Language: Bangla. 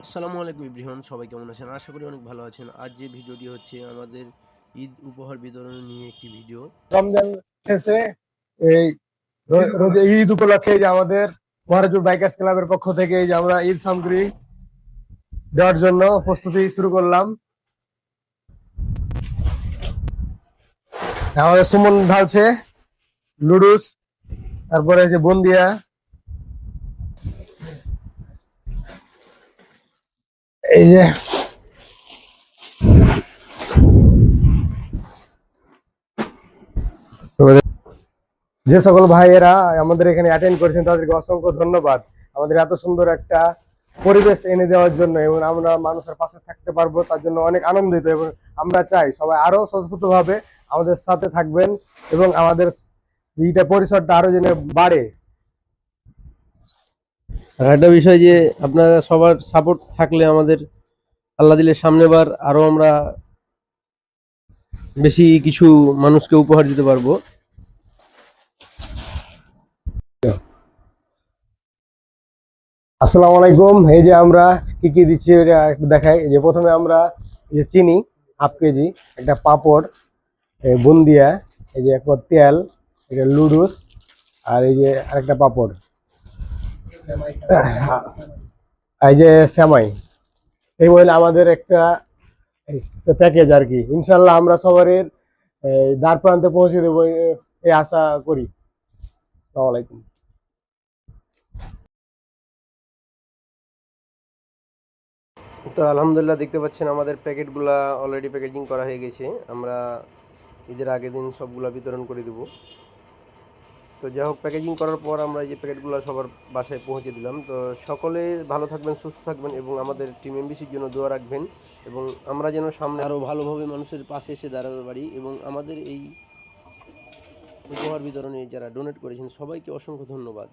আসসালামু আলাইকুম এভরিওয়ান, সবাই কেমন আছেন? আশা করি অনেক ভালো আছেন। আজ যে ভিডিওটি হচ্ছে আমাদের ঈদ উপহার বিতরণ নিয়ে একটি ভিডিও। রমজান শেষে এই ঈদ উপলক্ষে যে আমাদের মহারাজপুর বাইকার্স ক্লাবের পক্ষ থেকে এই যে আমরা ঈদ সামগ্রী দেওয়ার জন্য প্রস্তুতি শুরু করলাম। আমাদের সুমন ঢালছে লুডুস, তারপরে যে বন্দিয়া, এই যে যে সকল ভাইয়েরা আমাদের এখানে অ্যাটেন্ড করেছেন তাদেরকে অসংখ্য ধন্যবাদ আমাদের এত সুন্দর একটা পরিবেশ এনে দেওয়ার জন্য, এবং আমরা মানুষের পাশে থাকতে পারবো তার জন্য অনেক আনন্দিত। এবং আমরা চাই সবাই আরো স্বতঃস্ফূর্তভাবে আমাদের সাথে থাকবেন এবং আমাদের এইটা পরিসরটা আরো যেন বাড়ে। আর একটা বিষয় যে আপনারা সবার সাপোর্ট থাকলে আমাদের আল্লাহ দিলে সামনেবার আরো আমরা বেশি কিছু মানুষকে উপহার দিতে পারবো। আসসালামু আলাইকুম। এই যে আমরা কি কি দিচ্ছি এটা একটু দেখাই। যে প্রথমে আমরা এই যে চিনি হাফ কেজি, একটা পাঁপড়, বুন্দিয়া, এই যে একটা তেল, এটা লুডুস, আর এই যে আরেকটা পাঁপড়, এই যে সেমাই। এই বলে আমাদের একটা প্যাকেজ আর কি। ইনশাল্লাহ আমরা সবারই দ্বার প্রান্তে পৌঁছে দেবো এই আশা করি। আসসালামু আলাইকুম। তো আলহামদুলিল্লাহ দেখতে পাচ্ছেন আমাদের প্যাকেটগুলা অলরেডি প্যাকেজিং করা হয়ে গেছে। আমরা ঈদের আগের দিন সবগুলা বিতরণ করে দেবো। তো যাই হোক, প্যাকেজিং করার পর আমরা এই যে প্যাকেটগুলো সবার বাসায় পৌঁছে দিলাম। তো সকলে ভালো থাকবেন, সুস্থ থাকবেন এবং আমাদের টিম এমবিসির জন্য দোয়া রাখবেন, এবং আমরা যেন সামনে আরও ভালোভাবে মানুষের পাশে এসে দাঁড়াতে পারি। এবং আমাদের এই উপহার বিতরণে যারা ডোনেট করেছেন সবাইকে অসংখ্য ধন্যবাদ।